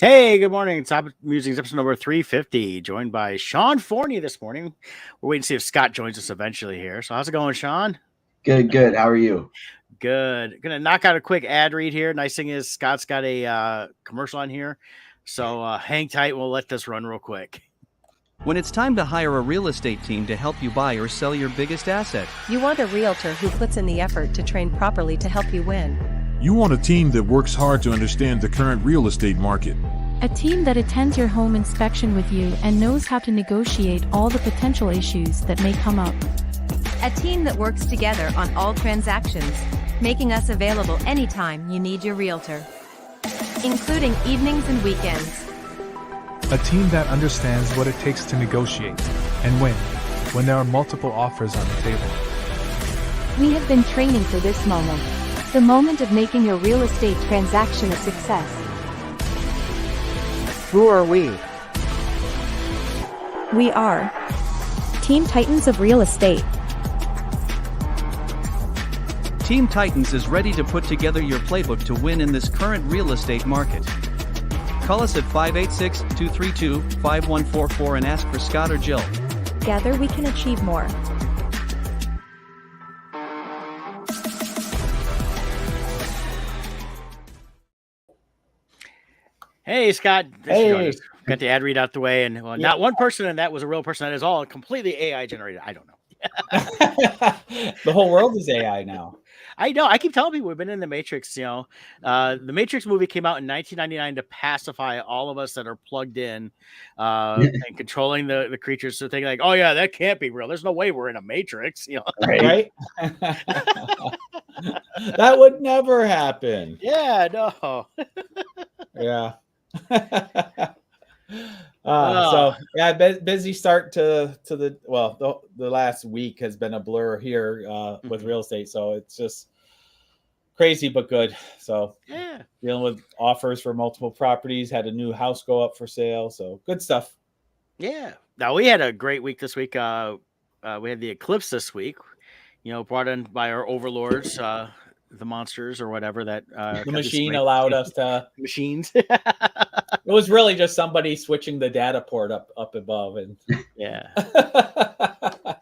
Hey, good morning. It's Musings episode number 350, joined by Sean Forney this morning. We're waiting to see if Scott joins us eventually here. So how's it going, Sean? Good. How are you? Good. Gonna knock out a quick ad read here. Nice thing is Scott's got a commercial on here. So hang tight. We'll let this run real quick. When it's time to hire a real estate team to help you buy or sell your biggest asset, you want a realtor who puts in the effort to train properly to help you win. You want a team that works hard to understand the current real estate market. A team that attends your home inspection with you and knows how to negotiate all the potential issues that may come up. A team that works together on all transactions, making us available anytime you need your realtor, including evenings and weekends. A team that understands what it takes to negotiate and win when there are multiple offers on the table. We have been training for this moment. The moment of making your real estate transaction a success. Who are we? We are Team Titans of Real Estate. Team Titans is ready to put together your playbook to win in this current real estate market. Call us at 586-232-5144 and ask for Scott or Jill. Together we can achieve more. Hey, Scott. Hey. Got the ad read out the way, and not one person in that was a real person. That is all completely AI generated. I don't know. The whole world is AI now. I know. I keep telling people we've been in the Matrix. The Matrix movie came out in 1999 to pacify all of us that are plugged in and controlling the creatures. So thinking like, oh yeah, that can't be real. There's no way we're in a Matrix. Right? That would never happen. Yeah, no. Yeah. Busy start to the last week has been a blur here with real estate, so it's just crazy but good. So yeah, dealing with offers for multiple properties, had a new house go up for sale, so good stuff. Yeah. Now we had a great week this week. We had the eclipse this week, brought in by our overlords, the monsters or whatever that the machine allowed us to machines. It was really just somebody switching the data port up above, and yeah.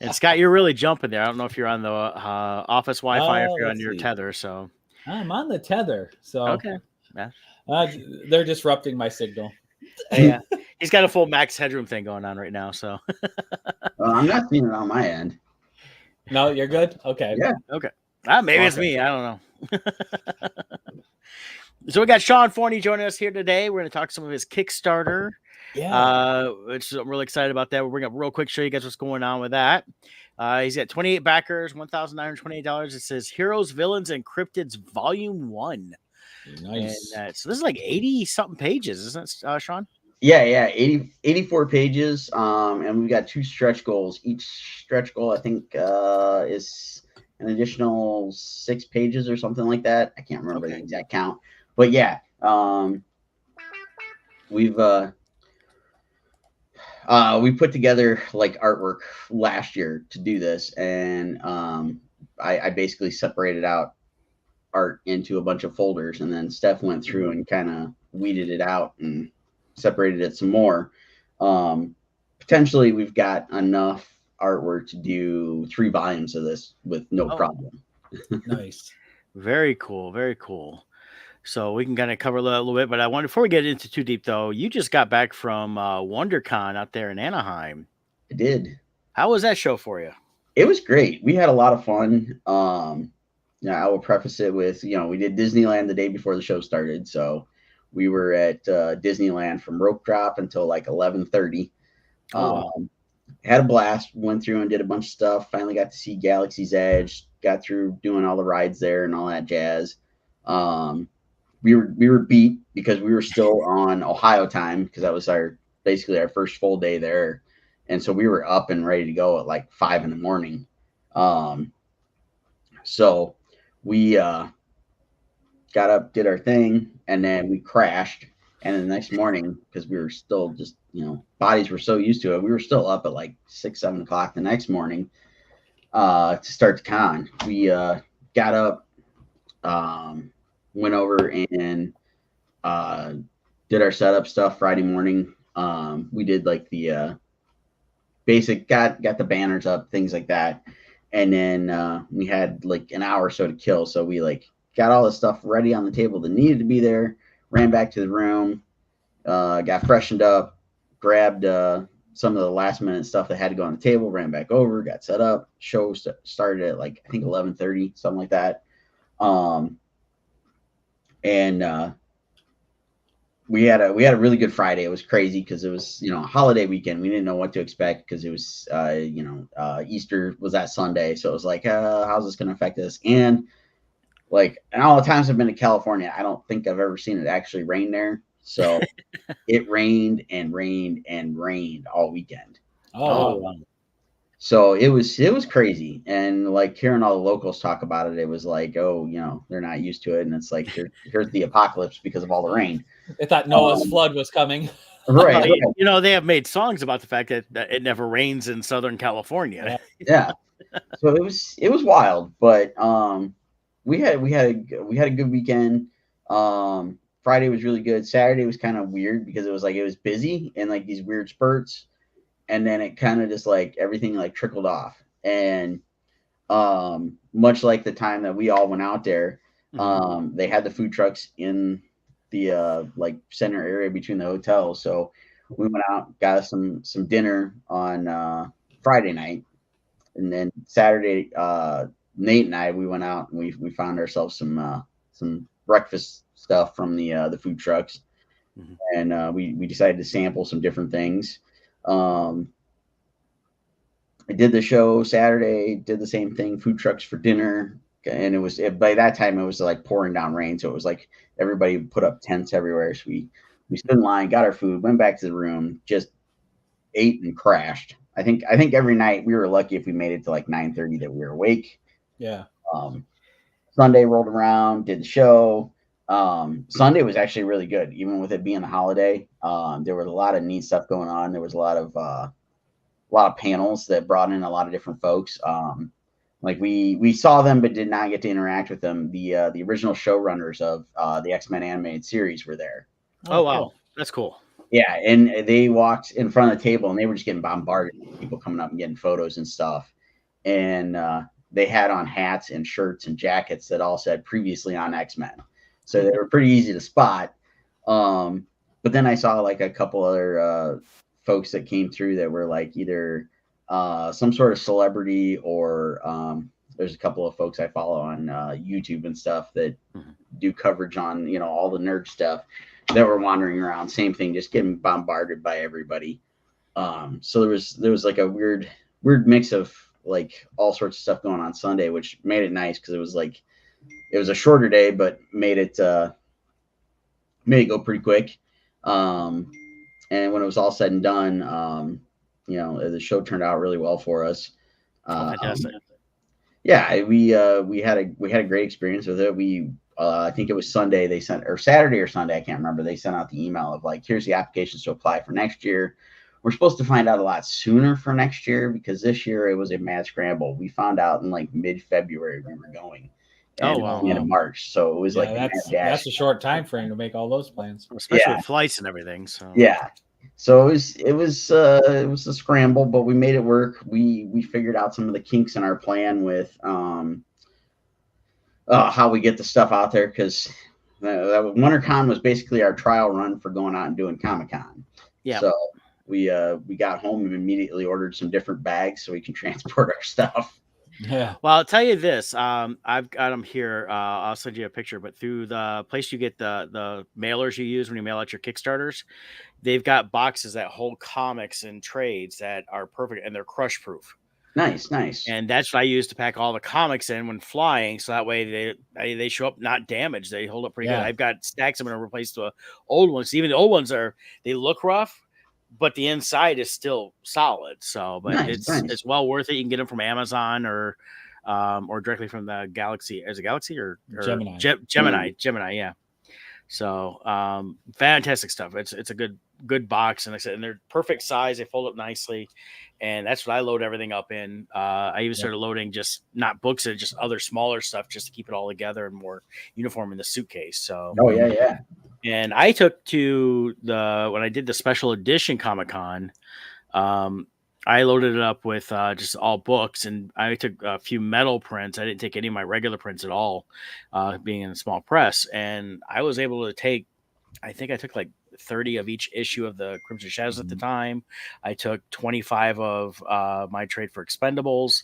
And Scott, you're really jumping there. I don't know if you're on the office Wi-Fi or if you're on your tether. So I'm on the tether. So okay, yeah. They're disrupting my signal. Yeah, he's got a full max headroom thing going on right now. So I'm not seeing it on my end. No, you're good. Okay. Yeah. Okay. Maybe it's me. I don't know. So we got Sean Forney joining us here today. We're going to talk some of his Kickstarter. Yeah. Which I'm really excited about that. We'll bring up real quick, show you guys what's going on with that. He's got 28 backers, $1,928. It says Heroes, Villains, and Cryptids Volume 1. Nice. And, so this is like 80-something pages, isn't it, Sean? Yeah. 84 pages. And we've got 2 stretch goals. Each stretch goal, I think, is an additional 6 pages or something like that. I can't remember the exact count. But yeah, we put together like artwork last year to do this, and I basically separated out art into a bunch of folders, and then Steph went through and kind of weeded it out and separated it some more. Potentially, we've got enough artwork to do 3 volumes of this with no problem. Nice. Very cool. Very cool. So we can kind of cover a little bit, but I wanted, before we get into too deep though, you just got back from Wondercon out there in Anaheim. I did. How was that show for you? It was great. We had a lot of fun. I will preface it with, we did Disneyland the day before the show started. So we were at Disneyland from rope drop until like 11:30. Wow. Had a blast, went through and did a bunch of stuff. Finally got to see Galaxy's Edge, got through doing all the rides there and all that jazz. We were beat because we were still on Ohio time, because that was basically our first full day there. And so we were up and ready to go at like 5 a.m. So we got up, did our thing, and then we crashed. And the next morning, because we were still just, bodies were so used to it, we were still up at like 6, 7 o'clock the next morning to start the con. We got up, went over and did our setup stuff Friday morning. We did like the basic, got the banners up, things like that. And then we had like an hour or so to kill. So we like got all the stuff ready on the table that needed to be there, ran back to the room, got freshened up, grabbed some of the last minute stuff that had to go on the table, ran back over, got set up. Show started at like, I think 11:30, something like that. And we had a really good Friday. It was crazy because it was, you know, a holiday weekend. We didn't know what to expect because it was, Easter was that Sunday. So it was like, how's this going to affect us? And like, and all the times I've been to California, I don't think I've ever seen it actually rain there. So it rained and rained and rained all weekend. Oh, wow. So it was crazy. And like hearing all the locals talk about it, it was like, oh, you know, they're not used to it. And it's like, here's the apocalypse because of all the rain. They thought Noah's flood was coming. Right. You know, they have made songs about the fact that it never rains in Southern California. Yeah. So it was wild, but we had a good weekend. Friday was really good. Saturday was kind of weird because it was busy and like these weird spurts, and then it kind of just like everything like trickled off. And much like the time that we all went out there, they had the food trucks in the like center area between the hotels. So we went out, got us some dinner on Friday night, and then Saturday, Nate and I, we went out and we found ourselves some breakfast stuff from the food trucks, and we decided to sample some different things. I did the show Saturday, did the same thing, food trucks for dinner, and by that time it was like pouring down rain, so it was like everybody put up tents everywhere. So we stood in line, got our food, went back to the room, just ate and crashed. I think every night we were lucky if we made it to like 9:30 that we were awake. Yeah. Sunday rolled around, did the show. Sunday was actually really good, even with it being a holiday. There was a lot of neat stuff going on. There was a lot of panels that brought in a lot of different folks. Like we saw them but did not get to interact with them. The original showrunners of the X-Men animated series were there. Oh wow, that's cool. Yeah, and they walked in front of the table and they were just getting bombarded with people coming up and getting photos and stuff. And they had on hats and shirts and jackets that all said previously on X-Men. So they were pretty easy to spot. But then I saw like a couple other folks that came through that were like either some sort of celebrity or there's a couple of folks I follow on YouTube and stuff that do coverage on, you know, all the nerd stuff that were wandering around. Same thing, just getting bombarded by everybody. So there was like a weird mix of like all sorts of stuff going on Sunday, which made it nice because it was a shorter day, but made it go pretty quick. And when it was all said and done, you know, the show turned out really well for us. Fantastic. Yeah, we had a great experience with it. I think it was Sunday they sent, or Saturday or Sunday, I can't remember. They sent out the email of like, here's the applications to apply for next year. We're supposed to find out a lot sooner for next year because this year it was a mad scramble. We found out in like mid-February we were going. And the end of March. So it was like that's a short time frame to make all those plans, especially with flights and everything. So yeah. So it was a scramble, but we made it work. We figured out some of the kinks in our plan with how we get the stuff out there, because Wondercon was basically our trial run for going out and doing Comic-Con. Yeah. So we got home and immediately ordered some different bags so we can transport our stuff. Yeah. Well, I'll tell you this. I've got them here. I'll send you a picture, but through the place you get the mailers you use when you mail out your Kickstarters, they've got boxes that hold comics and trades that are perfect, and they're crush proof. Nice. And that's what I use to pack all the comics in when flying, so that way they show up not damaged. They hold up pretty good. I've got stacks of them to replace the old ones. Even the old ones they look rough, but the inside is still solid. So, but it's well worth it. You can get them from Amazon or directly from the Galaxy. Is it Galaxy or Gemini? Gemini, yeah. So, fantastic stuff. It's a good box, and like I said, and they're perfect size. They fold up nicely, and that's what I load everything up in. I even started loading just not books, just other smaller stuff, just to keep it all together and more uniform in the suitcase. So, yeah. And I took to when I did the special edition Comic-Con, I loaded it up with just all books, and I took a few metal prints. I didn't take any of my regular prints at all, being in a small press. And I was able to take, I think I took like 30 of each issue of the Crimson Shadows at the time. I took 25 of my trade for Expendables.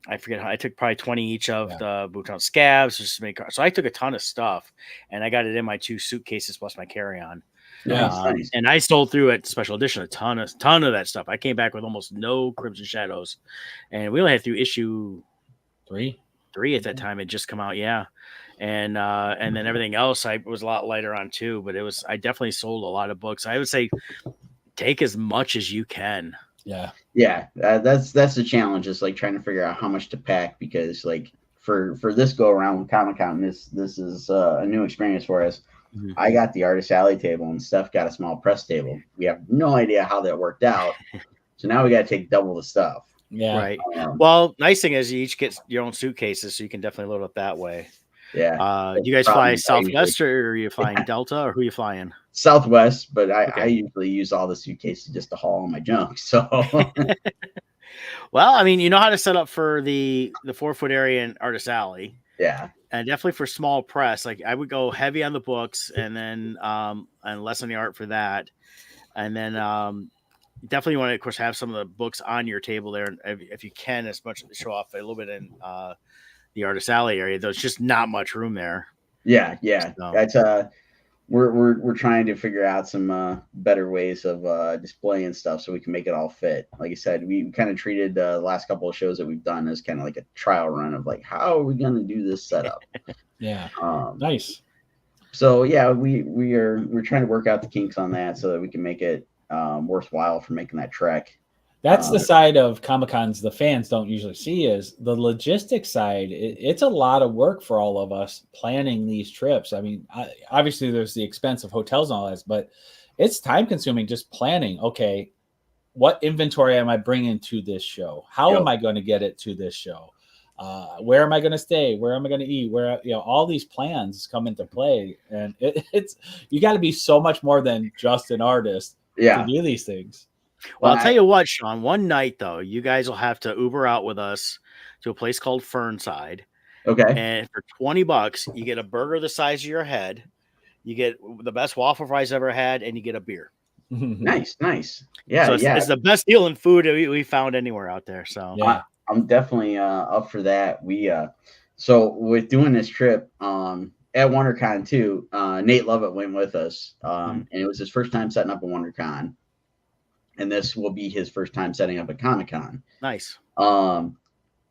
I forget how I took probably 20 each of the Bhutan Scabs just to make. So I took a ton of stuff, and I got it in my 2 suitcases plus my carry-on. Nice. And I sold through at special edition a ton of that stuff. I came back with almost no Crimson Shadows, and we only had through issue 3 at that time. It just come out, and then everything else I was a lot lighter on too. But I definitely sold a lot of books. I would say take as much as you can. That's the challenge, is like trying to figure out how much to pack, because like for this go around with Comic-Con, this is a new experience for us. I got the Artist Alley table, and Steph got a small press table. We have no idea how that worked out, so now we got to take double the stuff. Right. Well, nice thing is you each get your own suitcases, so you can definitely load up that way. You guys fly Southwest, or are you flying Delta, or who are you flying? Southwest, but I usually use all the suitcases just to haul all my junk. So, well, I mean, you know how to set up for the 4-foot area in Artist Alley. And definitely for small press, like I would go heavy on the books, and then and less on the art for that. And then definitely want to, of course, have some of the books on your table there, if you can, as much to show off a little bit in the Artist Alley area. There's just not much room there. So. That's we're trying to figure out some better ways of displaying stuff so we can make it all fit. Like I said, we kind of treated the last couple of shows that we've done as kind of like a trial run of like, how are we going to do this setup? Nice. So we're trying to work out the kinks on that so that we can make it worthwhile for making that trek. That's the side of Comic-Cons the fans don't usually see, is the logistics side. It's a lot of work for all of us planning these trips. I mean, obviously there's the expense of hotels and all that, but it's time consuming just planning. Okay, what inventory am I bringing to this show? How am I going to get it to this show? Where am I going to stay? Where am I going to eat? Where, all these plans come into play, and it's you got to be so much more than just an artist to do these things. Well, I'll tell you what, Sean, one night though, you guys will have to Uber out with us to a place called Fernside. Okay. And for $20, you get a burger the size of your head, you get the best waffle fries ever had, and you get a beer. Nice. Yeah. So it's the best deal in food we found anywhere out there. So I'm definitely up for that. So with doing this trip, at WonderCon too, Nate Lovett went with us. And it was his first time setting up a WonderCon. And this will be his first time setting up a Comic-Con. Nice. And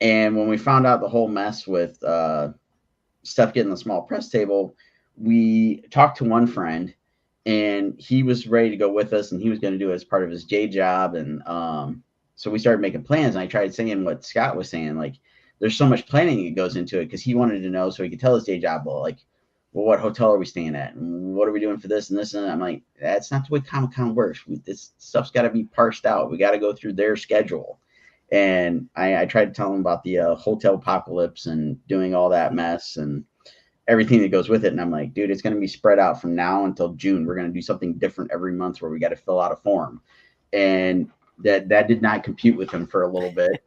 when we found out the whole mess with Steph getting the small press table, we talked to one friend, and he was ready to go with us, and he was going to do it as part of his day job. And so we started making plans, and I tried saying what Scott was saying, like, there's so much planning that goes into it, because he wanted to know so he could tell his day job, well, what hotel are we staying at? And what are we doing for this and this? And I'm like, that's not the way Comic-Con works. This stuff's got to be parsed out. We got to go through their schedule. And I tried to tell him about the hotel apocalypse and doing all that mess and everything that goes with it. And I'm like, dude, it's going to be spread out from now until June. We're going to do something different every month where we got to fill out a form. And that did not compute with him for a little bit.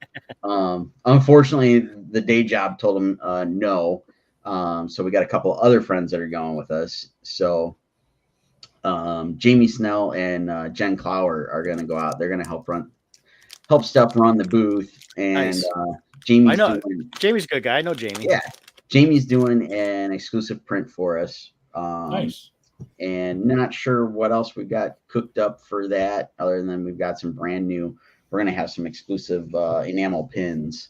Unfortunately, the day job told him no. So we got a couple other friends that are going with us. So Jamie Snell and Jen Clower are going to go out. They're going to help Steph run the booth. And Jamie's a good guy. I know Jamie. Yeah, Jamie's doing an exclusive print for us. Nice. And not sure what else we've got cooked up for that, other than we've got some brand new. We're going to have some exclusive enamel pins.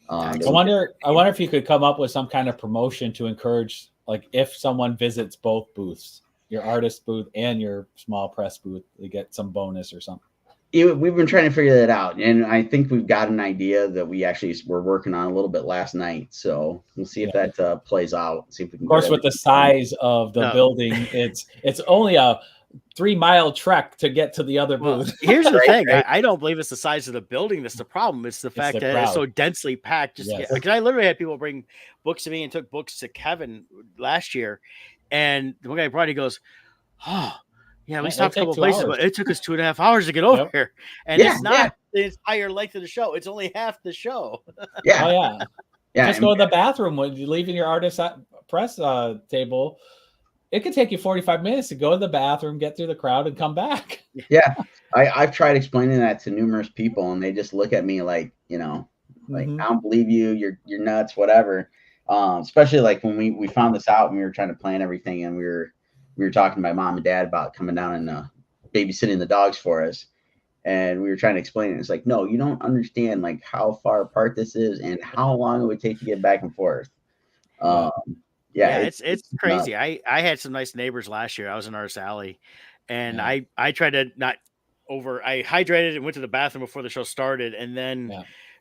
I wonder if you could come up with some kind of promotion to encourage, like, if someone visits both booths, your artist booth and your small press booth, they get some bonus or something. We've been trying to figure that out, and I think we've got an idea that we actually were working on a little bit last night. So we'll see if that plays out. See if we can. Of course, with the size of the building, it's only a 3-mile trek to get to the other booth. Here's the thing. I don't believe it's the size of the building that's the problem. It's the fact that it's so densely packed. Because I literally had people bring books to me and took books to Kevin last year. And the one guy brought, he goes, "Oh, yeah, we It'll stopped a take couple 2 places, hours." but it took us 2.5 hours to get over Yep. here." And Yeah, it's not the entire length of the show; it's only half the show. Yeah. Oh yeah. Yeah. Just go to the bathroom when you're leaving your artist press table. It could take you 45 minutes to go to the bathroom, get through the crowd, and come back. Yeah. I've tried explaining that to numerous people, and they just look at me like, like, Mhm. I don't believe you. You're nuts, whatever. Especially like when we found this out and we were trying to plan everything, and we were talking to my mom and dad about coming down and babysitting the dogs for us. And we were trying to explain it. It's like, no, you don't understand like how far apart this is and how long it would take to get back and forth. Yeah, it's crazy. nuts. I had some nice neighbors last year. I was in Artist Alley, and Yeah. I tried to not I hydrated and went to the bathroom before the show started, and then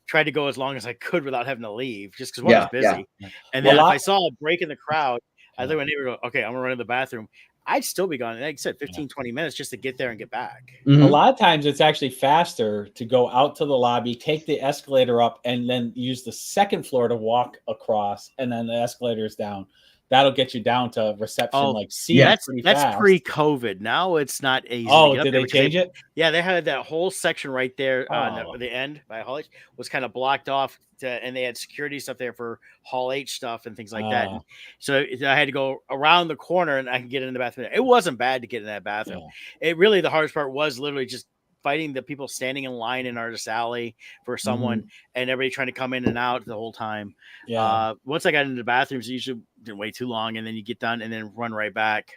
tried to go as long as I could without having to leave, just because one was busy. And then if I saw a break in the crowd, I let my neighbor go, "Okay, I'm gonna run to the bathroom." I'd still be gone. Like I said, 15, 20 minutes just to get there and get back. A lot of times it's actually faster to go out to the lobby, take the escalator up, and then use the second floor to walk across, and then the escalators down. That'll get you down to reception, like C. Yeah, that's pre-COVID. Now it's not easy. Oh, did they change it? Yeah, they had that whole section right there on the end by Hall H was kind of blocked off, and they had security stuff there for Hall H stuff and things like that. And so I had to go around the corner, and I could get in the bathroom. It wasn't bad to get in that bathroom. It really, the hardest part was literally just fighting the people standing in line in Artist Alley for someone, and everybody trying to come in and out the whole time. Once I got into the bathrooms, it usually didn't wait too long, and then you get done and then run right back.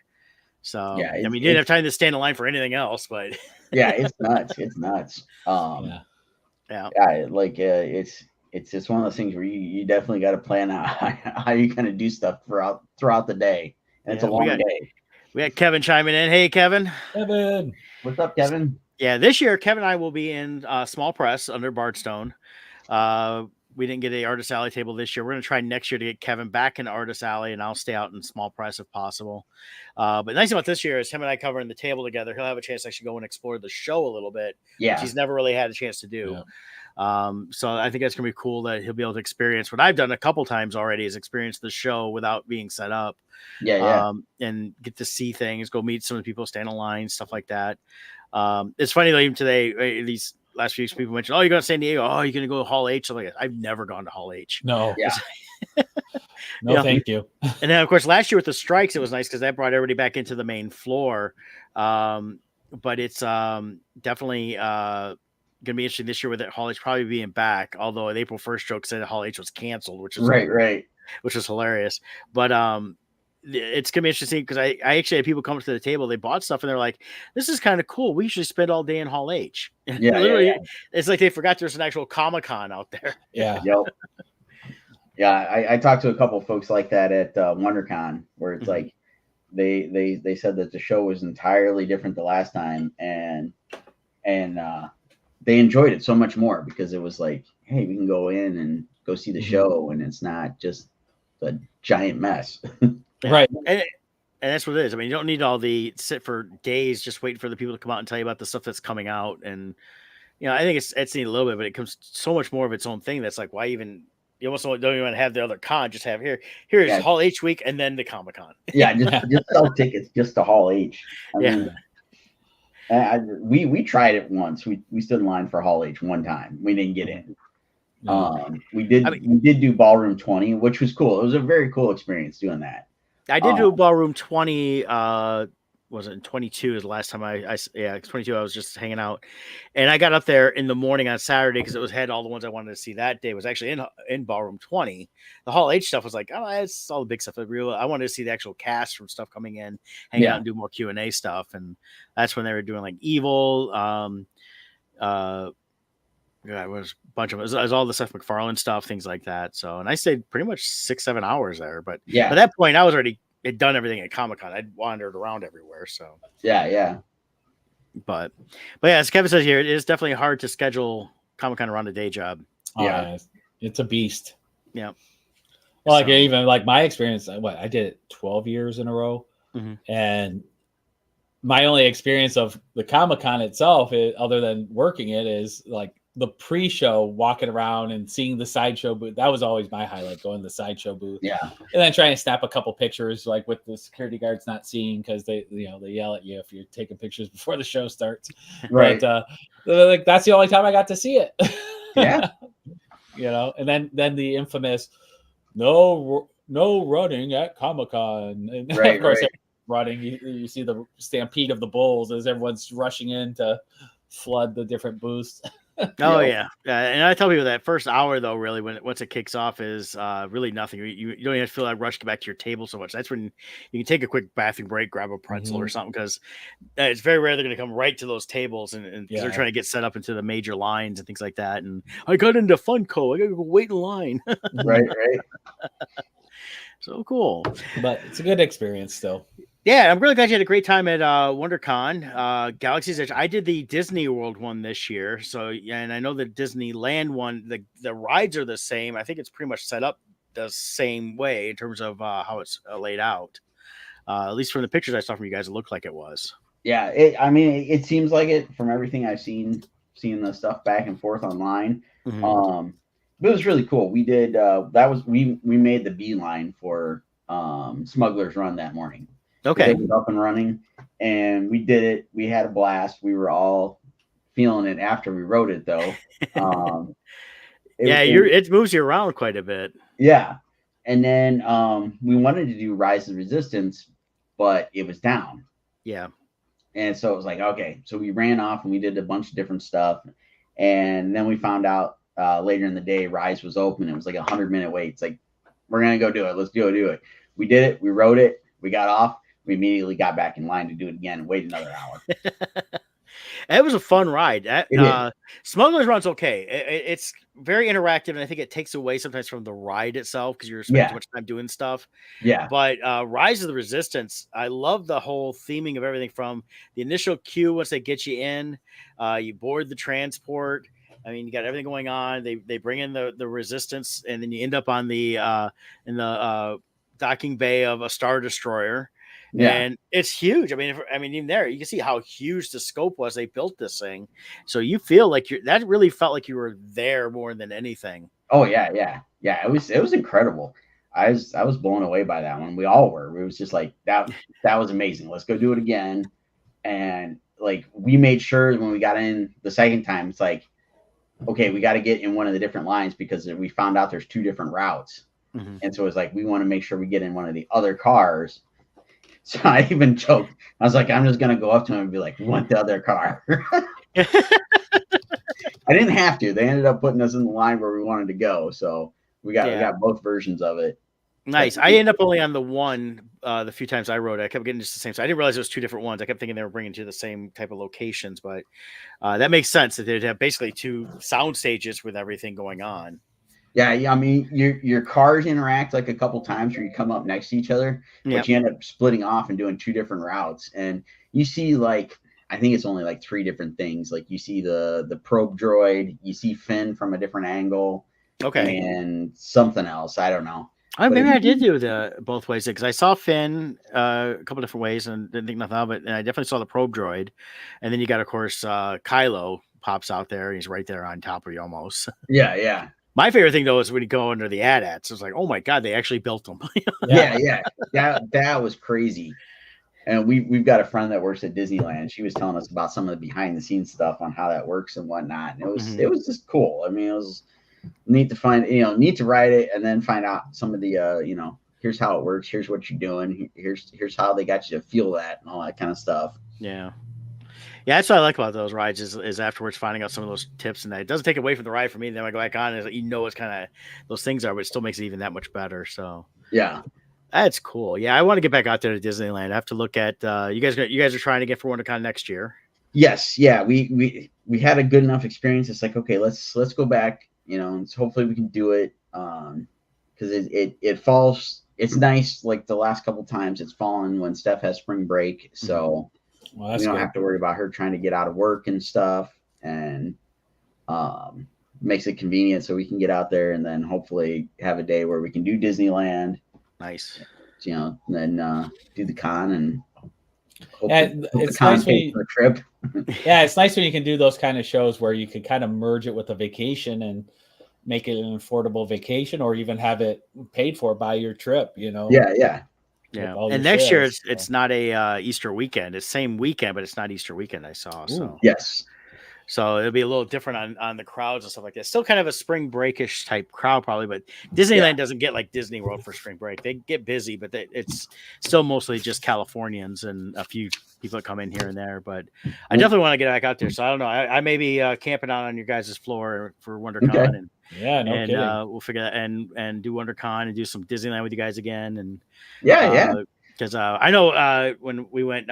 So I mean, you didn't have time to stand in line for anything else, but it's nuts. It's nuts. Like it's just one of those things where you definitely got to plan out how you're going to do stuff throughout the day. And it's a long day. We got Kevin chiming in. Hey, Kevin. Kevin. What's up, Kevin? Yeah, this year, Kevin and I will be in small press under Bardstone. We didn't get a Artist Alley table this year. We're going to try next year to get Kevin back in Artist Alley, and I'll stay out in small press if possible. But the nice thing about this year is him and I covering the table together. He'll have a chance to actually go and explore the show a little bit, which he's never really had a chance to do. So I think that's going to be cool that he'll be able to experience what I've done a couple times already, is experience the show without being set up. And get to see things, go meet some of the people, stand in line, stuff like that. It's funny, like even today, these last few weeks, people mentioned, "Oh, you're going to San Diego. Oh, you're going to go to Hall H." I'm like, I've never gone to Hall H. No. No, thank you. And then, of course, last year with the strikes, it was nice because that brought everybody back into the main floor. But it's definitely going to be interesting this year with it, Hall H probably being back. Although an April 1st joke said that Hall H was canceled, which is which was hilarious. But it's gonna be interesting because I actually had people come to the table, they bought stuff and they're like, "This is kind of cool. We usually spend all day in Hall H." It's like they forgot there's an actual Comic-Con out there. I talked to a couple of folks like that at Wondercon, where it's like they said that the show was entirely different the last time, and they enjoyed it so much more because it was like, hey, we can go in and go see the show, and it's not just a giant mess. Right. And that's what it is. I mean, you don't need all the sit for days just waiting for the people to come out and tell you about the stuff that's coming out. And, I think it's neat a little bit, but it comes so much more of its own thing. That's like, why even, you almost don't even have the other con, just have here's Hall H week and then the Comic-Con. Just sell tickets just to Hall H. We tried it once. We stood in line for Hall H one time. We didn't get in. We did do Ballroom 20, which was cool. It was a very cool experience doing that. I did do Ballroom 20. Was it 22 is the last time 22 I was just hanging out, and I got up there in the morning on Saturday because it had all the ones I wanted to see that day was actually in Ballroom 20. The Hall H stuff was like, oh, it's all the big stuff. I wanted to see the actual cast from stuff coming in, hang out and do more Q&A stuff, and that's when they were doing like Evil. It was a bunch of it. It was all the Seth MacFarlane stuff, things like that. So, and I stayed pretty much 6-7 hours there. But by that point, I was already had done everything at Comic-Con. I'd wandered around everywhere. So But as Kevin says here, it is definitely hard to schedule Comic-Con around a day job. It's a beast. Yeah. Well, like even like my experience, I did it 12 years in a row, and my only experience of the Comic-Con itself, other than working it, is like the pre-show, walking around and seeing the sideshow booth. That was always my highlight, going to the sideshow booth. Yeah. And then trying to snap a couple pictures, like with the security guards not seeing, because they yell at you if you're taking pictures before the show starts. Right. But like that's the only time I got to see it. Yeah. And then the infamous no running at Comic-Con. And Right, of course, right. running, you see the stampede of the bulls as everyone's rushing in to flood the different booths. Oh yeah, and I tell people that first hour though, really, once it kicks off, is really nothing. You don't even have to feel like rush to get back to your table so much. That's when you can take a quick bathroom break, grab a pretzel or something, because it's very rare they're going to come right to those tables, and they're trying to get set up into the major lines and things like that. And I got into Funko, I got to go wait in line. Right. So cool. But it's a good experience still. Yeah, I'm really glad you had a great time at WonderCon, Galaxy's Edge. I did the Disney World one this year, and I know the Disneyland one. The rides are the same. I think it's pretty much set up the same way in terms of how it's laid out. At least from the pictures I saw from you guys, it looked like it was. Yeah, it seems like it from everything I've seen, seeing the stuff back and forth online. But it was really cool. We did we made the beeline for Smuggler's Run that morning. Okay. It was up and running, and we did it. We had a blast. We were all feeling it after we wrote it, though. It moves you around quite a bit. Yeah, and then we wanted to do Rise of Resistance, but it was down. Yeah, and so it was like, okay. So we ran off and we did a bunch of different stuff, and then we found out later in the day Rise was open. It was like 100-minute wait. It's like, we're gonna go do it. Let's do it. We did it. We wrote it. We got off. We immediately got back in line to do it again and wait another hour. It was a fun ride. Smuggler's Run's okay. It's very interactive, and I think it takes away sometimes from the ride itself because you're spending too much time doing stuff. Yeah. But Rise of the Resistance, I love the whole theming of everything from the initial queue once they get you in, you board the transport. I mean, you got everything going on. They bring in the Resistance, and then you end up on the in the docking bay of a Star Destroyer. Yeah. And it's huge. I mean, even there, you can see how huge the scope was. They built this thing. So you feel like that really felt like you were there more than anything. Oh, yeah. It was incredible. I was blown away by that one. We all were. It was just like, that was amazing. Let's go do it again. And like, we made sure when we got in the second time, it's like, okay, we got to get in one of the different lines because we found out there's 2 different routes. And so it was like, we want to make sure we get in one of the other cars. So I even joked. I was like, I'm just going to go up to him and be like, we want the other car. I didn't have to. They ended up putting us in the line where we wanted to go. So we got both versions of it. Nice. I ended up only on the one the few times I rode it. I kept getting just the same. So I didn't realize it was 2 different ones. I kept thinking they were bringing to the same type of locations, but that makes sense that they'd have basically 2 sound stages with everything going on. Yeah, I mean, your cars interact like a couple times where you come up next to each other, but you end up splitting off and doing 2 different routes. And you see, like, I think it's only like 3 different things. Like, you see the probe droid, you see Finn from a different angle, and something else. I don't know. Maybe I did do the both ways because I saw Finn a couple different ways and didn't think nothing of it. And I definitely saw the probe droid, and then you got, of course, Kylo pops out there and he's right there on top of you almost. Yeah. My favorite thing though is when you go under the AT-ATs. It's like, oh my god, they actually built them. Yeah. That was crazy. And we've got a friend that works at Disneyland. She was telling us about some of the behind the scenes stuff on how that works and whatnot. And it was just cool. I mean, it was neat to neat to ride it and then find out some of the here's how it works, here's what you're doing, here's how they got you to feel that and all that kind of stuff. Yeah, that's what I like about those rides is afterwards finding out some of those tips, and that it doesn't take away from the ride for me. Then I go back on, and what kind of those things are, but it still makes it even that much better. So yeah, that's cool. Yeah, I want to get back out there to Disneyland. I have to look at you guys are trying to get for WonderCon next year. Yes, yeah, we had a good enough experience. It's like, okay, let's go back. And hopefully we can do it because it falls. It's nice. Like the last couple times, it's fallen when Steph has spring break, so. Well, we don't have to worry about her trying to get out of work and stuff, and makes it convenient so we can get out there and then hopefully have a day where we can do Disneyland. Nice. And then do the con and It's nice when you, trip. yeah, it's nice when you can do those kind of shows where you can kind of merge it with a vacation and make it an affordable vacation, or even have it paid for by your trip. Yeah. And next year it's not a Easter weekend. It's same weekend, but it's not Easter weekend. I saw. So yes. So it'll be a little different on the crowds and stuff like that. Still kind of a spring breakish type crowd probably, but Disneyland doesn't get like Disney World for spring break. They get busy, but it's still mostly just Californians and a few people that come in here and there. But I definitely want to get back out there. So I don't know. I may be camping out on your guys' floor for WonderCon, and kidding. We'll figure that and do WonderCon and do some Disneyland with you guys again. And because I know when we went.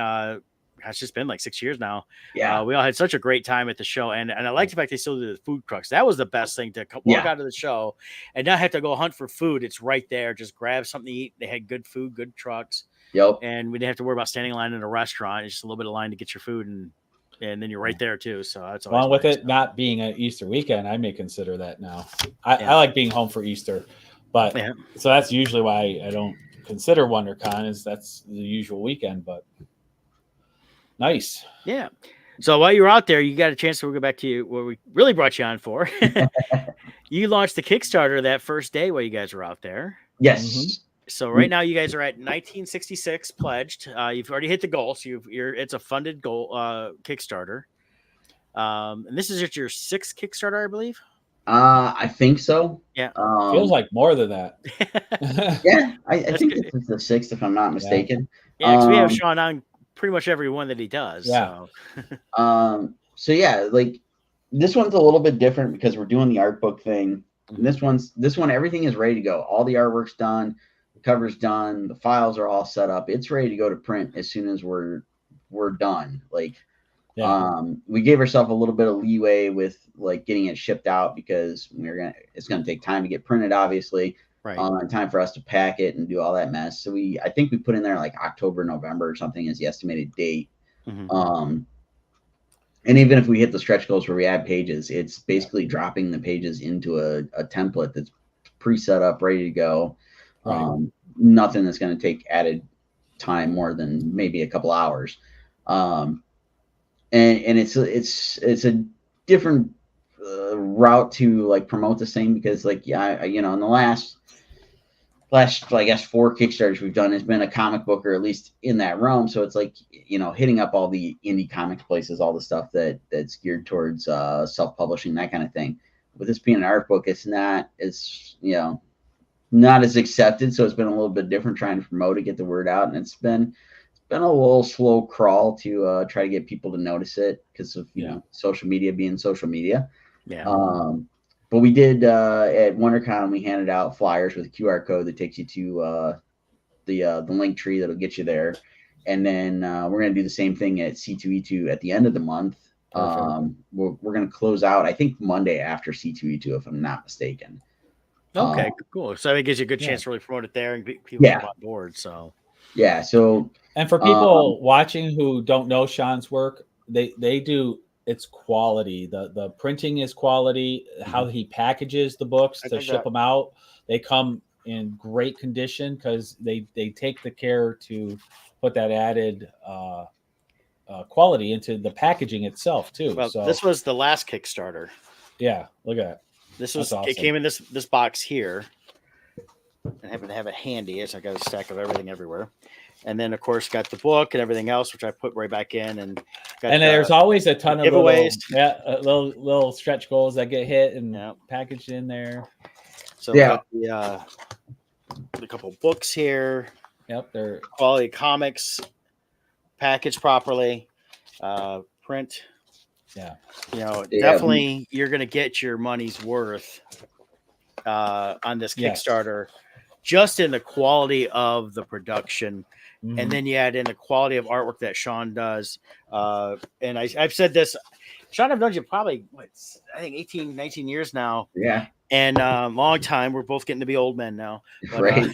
It's just been like 6 years now. Yeah. We all had such a great time at the show. And I like the fact they still do the food trucks. That was the best thing, to walk out of the show and not have to go hunt for food. It's right there. Just grab something to eat. They had good food, good trucks. Yep. And we didn't have to worry about standing in line in a restaurant. It's just a little bit of line to get your food. And then you're right there too. So that's along with it not being an Easter weekend. I may consider that now. I like being home for Easter, but so that's usually why I don't consider WonderCon, is that's the usual weekend, but nice. Yeah. So while you were out there, you got a chance to go back to you what we really brought you on for. You launched the Kickstarter that first day while you guys were out there. Yes. Mm-hmm. So right now you guys are at 1966 pledged. You've already hit the goal. So it's a funded goal Kickstarter. And this is your sixth Kickstarter, I believe. I think so. Yeah. Feels like more than that. Yeah. I think this is the sixth, if I'm not mistaken. Yeah, because we have Sean on pretty much every one that he does. Yeah. So yeah, like this one's a little bit different because we're doing the art book thing. And this one, everything is ready to go. All the artwork's done, the cover's done, the files are all set up. It's ready to go to print as soon as we're done. Like, we gave ourselves a little bit of leeway with like getting it shipped out because it's gonna take time to get printed, obviously. Right. Time for us to pack it and do all that mess. So I think we put in there like October, November or something as the estimated date. Mm-hmm. And even if we hit the stretch goals where we add pages, it's basically dropping the pages into a template that's pre-set up, ready to go. Right. Nothing that's going to take added time more than maybe a couple hours. And it's a different route to like promote this thing because like, in the last, I guess 4 Kickstarters we've done has been a comic book, or at least in that realm. So it's like, hitting up all the indie comics places, all the stuff that's geared towards self-publishing, that kind of thing. With this being an art book, it's not as, not as accepted. So it's been a little bit different trying to promote it, get the word out. And it's been a little slow crawl to try to get people to notice it because of, social media being social media. Yeah. But we did at WonderCon, we handed out flyers with a QR code that takes you to the link tree that'll get you there. And then we're going to do the same thing at C2E2 at the end of the month. We're going to close out, I think, Monday after C2E2, if I'm not mistaken. Okay, cool. So it gives you a good chance to really promote it there and people come on board. So yeah. So and for people watching who don't know Sean's work, they do. It's quality. The printing is quality. How he packages the books to ship them out, they come in great condition because they take the care to put that added quality into the packaging itself too. Well, so this was the last Kickstarter. Yeah, look at that. This was awesome. It came in this box here. I happen to have it handy. I got a stack of everything everywhere. And then, of course, got the book and everything else, which I put right back in. And there's always a ton of giveaways. Little stretch goals that get hit and packaged in there. So got the couple books here. Yep, they're quality comics, packaged properly, print. Yeah. Definitely you're going to get your money's worth on this Kickstarter, just in the quality of the production. Mm-hmm. And then you add in the quality of artwork that Sean does. And I've said this, Sean, I've known you probably, I think 18, 19 years now. Yeah. And long time. We're both getting to be old men now. But, right.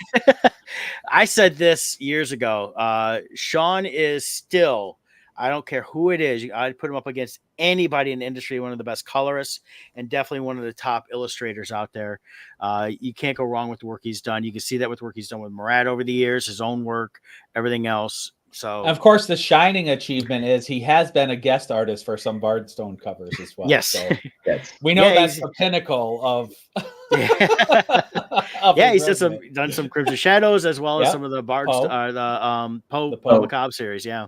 I said this years ago. Sean is still, I don't care who it is, I'd put him up against anybody in the industry, one of the best colorists and definitely one of the top illustrators out there. You can't go wrong with the work he's done. You can see that with work he's done with Murad over the years, his own work, everything else. So of course, the shining achievement is he has been a guest artist for some Bardstone covers as well. yes, So That's we know Yeah, that's he's- the pinnacle of. yeah, his he's resume. done some Crimson Shadows as well as Yep. some of the Bards, Poe. the Poe The Poe. Macabre series. Yeah.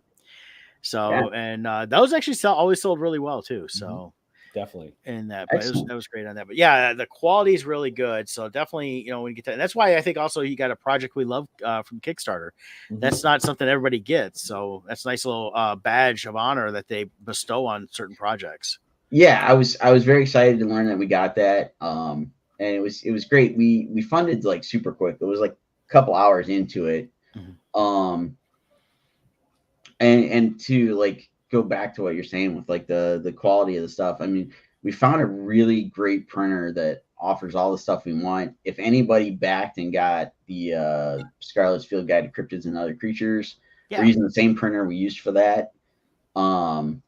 So Yeah. and those actually always sold really well too. So. Definitely. In that, but Excellent. that was great on that. But yeah, the quality is really good. So definitely, when you get that, and that's why I think also you got a project we love from Kickstarter. Mhm. That's not something everybody gets. So that's a nice little badge of honor that they bestow on certain projects. Yeah, I was very excited to learn that we got that. And it was great. We funded like super quick. It was like a couple hours into it. Mhm. And to like go back to what you're saying with like the quality of the stuff. I mean, we found a really great printer that offers all the stuff we want. If anybody backed and got the Scarlet's Field Guide to Cryptids and Other Creatures, Yeah. we're using the same printer we used for that. And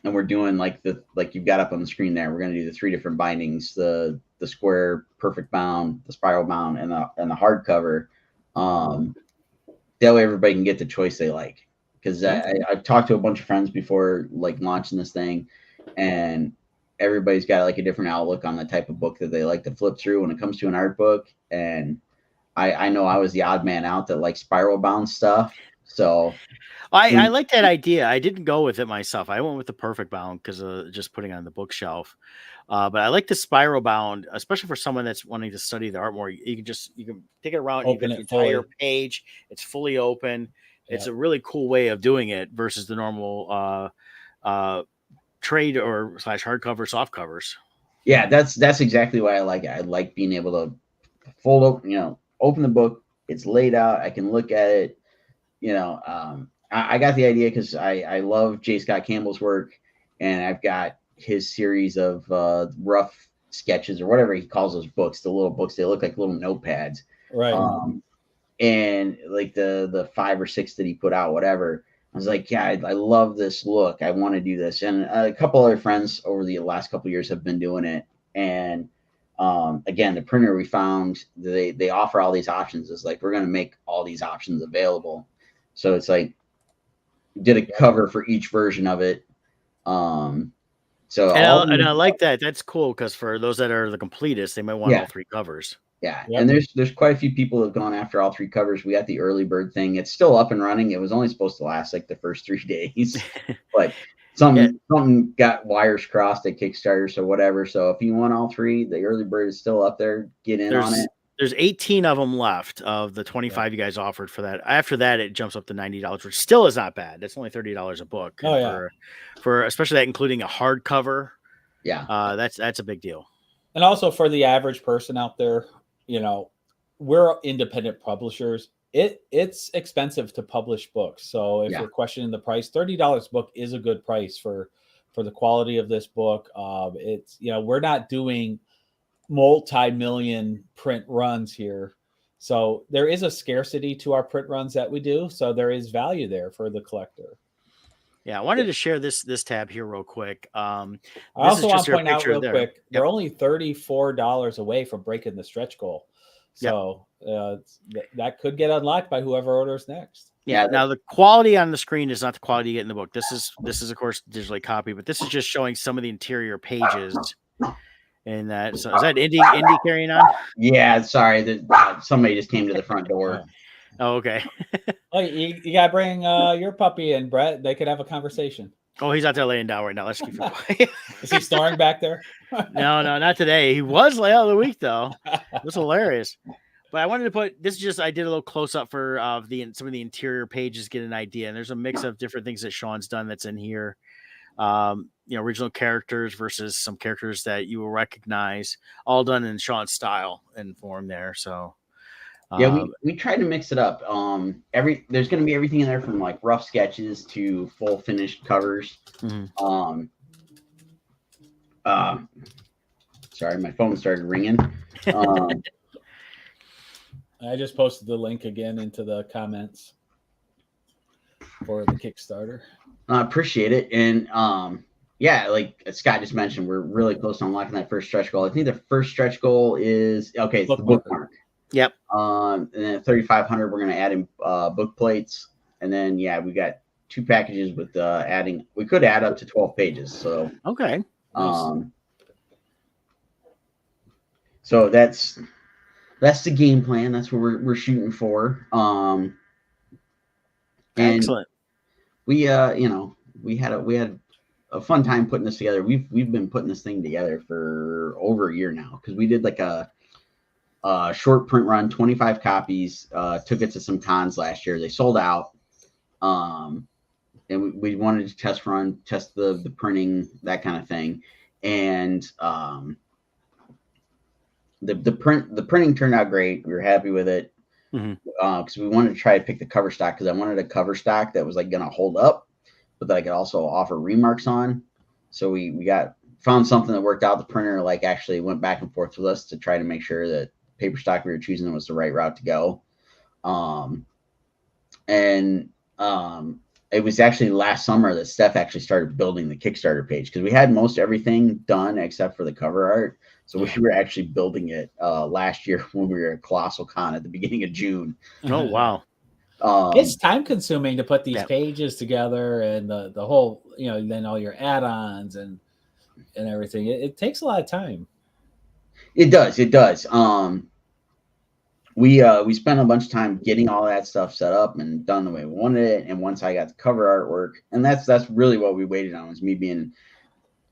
we're doing like you've got up on the screen there. We're going to do the 3 different bindings: the square perfect bound, the spiral bound, and the hardcover. That way everybody can get the choice they like. Because I've talked to a bunch of friends before, like launching this thing, and everybody's got like a different outlook on the type of book that they like to flip through when it comes to an art book. And I know I was the odd man out that likes spiral bound stuff. So I like that idea. I didn't go with it myself. I went with the perfect bound because of just putting it on the bookshelf. But I like the spiral bound, especially for someone that's wanting to study the art more. You can take it around, Open you it get the entire fully. page. It's fully open. It's Yep. a really cool way of doing it versus the normal trade or / hardcover soft covers. yeah, that's exactly why I like it. I like being able to fold open, open the book. It's laid out. I can look at it. I got the idea because I love J. Scott Campbell's work, and I've got his series of rough sketches or whatever he calls those books. The little books, they look like little notepads. Right. And like the 5 or 6 that he put out, whatever. I was like, yeah, I love this look. I want to do this. And a couple other friends over the last couple of years have been doing it. And again, the printer we found, they offer all these options. It's like, we're going to make all these options available. So it's like, did a cover for each version of it. So and I like that. That's cool because for those that are the completists, they might want all 3 covers. Yeah, Yep. and there's quite a few people who have gone after all 3 covers. We got the early bird thing. It's still up and running. It was only supposed to last like the first 3 days, but something got wires crossed at Kickstarter, so whatever. So if you want all 3, the early bird is still up there. Get in on it. There's 18 of them left of the 25 you guys offered for that. After that, it jumps up to $90, which still is not bad. That's only $30 a book. Oh, yeah. For especially that including a hardcover. Yeah. That's a big deal. And also for the average person out there, we're independent publishers. It's expensive to publish books. So if you're questioning the price, $30 a book is a good price for the quality of this book. It's, we're not doing multi-million print runs here. So there is a scarcity to our print runs that we do. So there is value there for the collector. Yeah, I wanted to share this tab here real quick. I also want to point out real quick, Yep. we're only $34 away from breaking the stretch goal. So that could get unlocked by whoever orders next. Yeah. Now the quality on the screen is not the quality you get in the book. This is of course digitally copied, but this is just showing some of the interior pages. And that, so is that Indy carrying on? Yeah, sorry, somebody just came to the front door. Oh, okay. Oh, you gotta bring your puppy in, Brett. They could have a conversation. Oh, he's out there laying down right now. Let's keep him quiet. Is he snoring back there? No, not today. He was lay out of the week though. It was hilarious. But I wanted to put this. I did a little close up for some of the interior pages, get an idea. And there's a mix of different things that Sean's done that's in here. Original characters versus some characters that you will recognize, all done in Sean's style and form there. So yeah, we tried to mix it up. There's going to be everything in there from like rough sketches to full finished covers. Mm-hmm. Sorry, my phone started ringing. I just posted the link again into the comments for the Kickstarter. I appreciate it. And like Scott just mentioned, we're really close to unlocking that first stretch goal. I think the first stretch goal is the bookmark. Yep. And then at 3,500, we're going to add in book plates. And then yeah, we got 2 packages with adding. We could add up to 12 pages. So Okay. So that's the game plan. That's what we're shooting for. And Excellent. we we had a fun time putting this together. We've been putting this thing together for over a year now, because we did like a short print run, 25 copies. Took it to some cons last year. They sold out. And we wanted to test the printing, that kind of thing. And the printing turned out great. We were happy with it, because we wanted to try to pick the cover stock, because I wanted a cover stock that was like going to hold up, but that I could also offer remarks on. So we found something that worked out. The printer like actually went back and forth with us to try to make sure that paper stock we were choosing was the right route to go. It was actually last summer that Steph actually started building the Kickstarter page, because we had most everything done except for the cover art. So we were actually building it last year when we were at Colossal Con at the beginning of June. Oh, wow. It's time consuming to put these pages together, and the whole, then all your add-ons and everything. It takes a lot of time. It does. We spent a bunch of time getting all that stuff set up and done the way we wanted it. And once I got the cover artwork, and that's really what we waited on, was me being